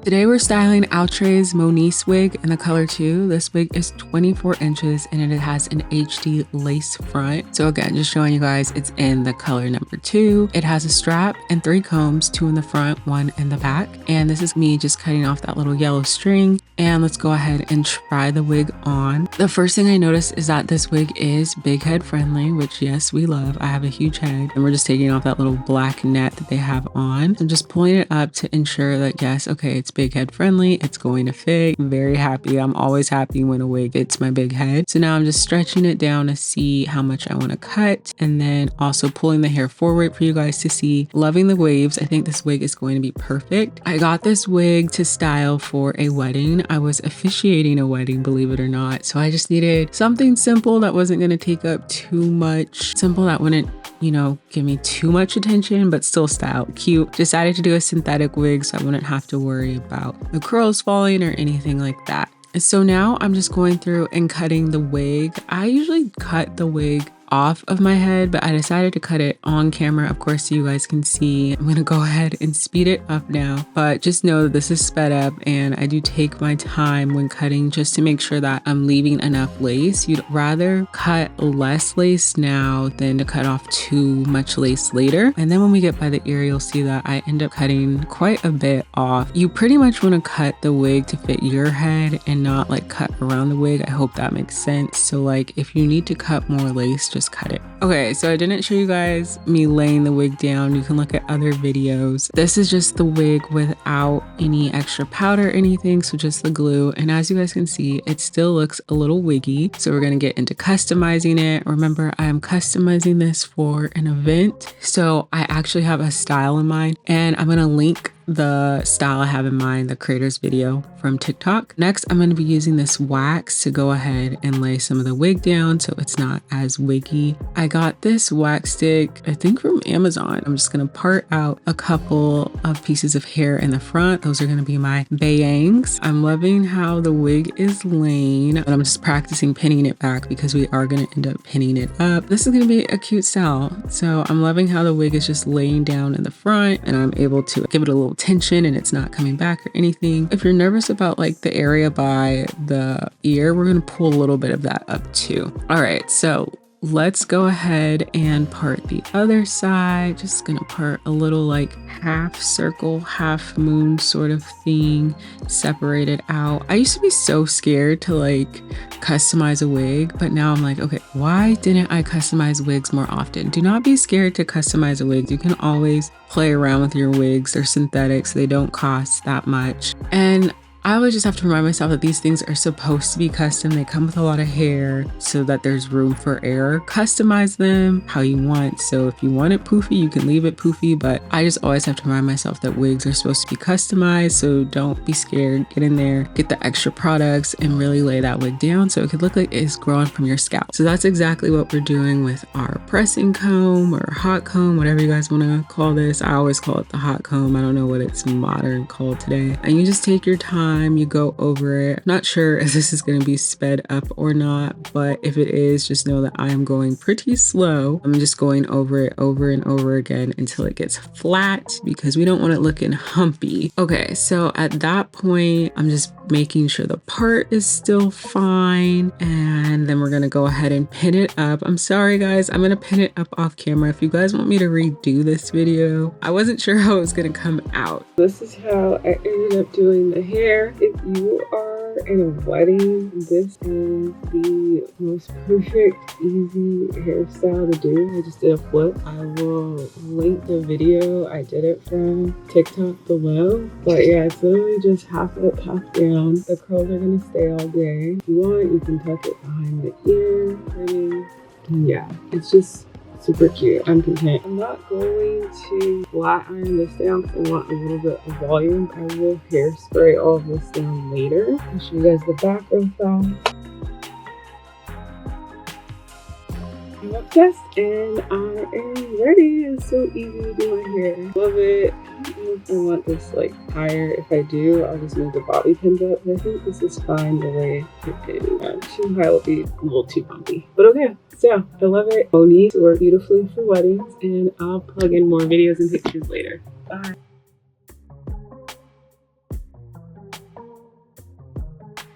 Today we're styling Outre Moniece wig in the color 2. This wig is 24 inches and it has an HD lace front. So again, just showing you guys it's in the color number 2. It has a strap and 3 combs, 2 in the front, 1 in the back. And this is me just cutting off that little yellow string. And let's go ahead and try the wig on. The first thing I noticed is that this wig is big head friendly, which yes, we love. I have a huge head and we're just taking off that little black net that they have on. I'm just pulling it up to ensure that yes, okay, it's big head friendly, it's going to fit. I'm very happy. I'm always happy when a wig fits my big head. So now I'm just stretching it down to see how much I want to cut, and then also pulling the hair forward for you guys to see. Loving the waves. I think this wig is going to be perfect. I got this wig to style for a wedding. I was officiating a wedding, believe it or not. So I just needed something simple that wasn't going to take up too much, simple that wouldn't, you know, give me too much attention, but still style cute. Decided to do a synthetic wig so I wouldn't have to worry about the curls falling or anything like that. So now I'm just going through and cutting the wig. I usually cut the wig off of my head, but I decided to cut it on camera, of course, so you guys can see. I'm gonna go ahead and speed it up now, but just know that this is sped up and I do take my time when cutting just to make sure that I'm leaving enough lace. You'd rather cut less lace now than to cut off too much lace later. And then when we get by the ear, you'll see that I end up cutting quite a bit off. You pretty much want to cut the wig to fit your head and not like cut around the wig. I hope that makes sense. So like if you need to cut more lace, just cut it. Okay, so I didn't show you guys me laying the wig down. You can look at other videos. This is just the wig without any extra powder or anything, so just the glue. And as you guys can see, it still looks a little wiggy. So we're gonna get into customizing it. Remember, I am customizing this for an event. So I actually have a style in mind and I'm gonna link the style I have in mind, the creator's video from TikTok. Next, I'm going to be using this wax to go ahead and lay some of the wig down so it's not as wiggy. I got this wax stick, I think from Amazon. I'm just going to part out a couple of pieces of hair in the front. Those are going to be my bangs. I'm loving how the wig is laying, but I'm just practicing pinning it back because we are going to end up pinning it up. This is going to be a cute style. So I'm loving how the wig is just laying down in the front and I'm able to give it a little tension and it's not coming back or anything. If you're nervous about like the area by the ear, we're going to pull a little bit of that up too. All right, so let's go ahead and part the other side. Just gonna part a little like half circle, half moon sort of thing, separate it out. I used to be so scared to like customize a wig, but now I'm like, okay, why didn't I customize wigs more often? Do not be scared to customize a wig. You can always play around with your wigs. They're synthetic, so they don't cost that much. And I always just have to remind myself that these things are supposed to be custom. They come with a lot of hair so that there's room for error. Customize them how you want. So if you want it poofy, you can leave it poofy, but I just always have to remind myself that wigs are supposed to be customized. So don't be scared. Get in there, get the extra products and really lay that wig down so it could look like it's growing from your scalp. So that's exactly what we're doing with our pressing comb or hot comb, whatever you guys want to call this. I always call it the hot comb. I don't know what it's modern called today. And you just take your time. You go over it. I'm not sure if this is going to be sped up or not, but if it is, just know that I am going pretty slow. I'm just going over it over and over again until it gets flat because we don't want it looking humpy. Okay, so at that point, I'm just making sure the part is still fine, and then we're gonna go ahead and pin it up. I'm sorry guys, I'm gonna pin it up off camera. If you guys want me to redo this video, I wasn't sure how it was gonna come out. This is how I ended up doing the hair. If you are in a wedding, this is the most perfect, easy hairstyle to do. I just did a flip. I will link the video I did it from TikTok below. But yeah, it's literally just half up, half down. The curls are gonna stay all day. If you want, you can tuck it behind the ear. And yeah, it's just super cute. I'm content. I'm not going to flat iron this down because I want a little bit of volume. I will hairspray all of this down later. I'll show you guys the back real fast. I'm obsessed and I am ready. It's so easy to do my hair. Love it. I don't know if I want this like higher. If I do, I'll just move the bobby pins up. But I think this is fine the way it is. Too high will be a little too bumpy. But okay, so I love it. Moniece work beautifully for weddings, and I'll plug in more videos and pictures later. Bye.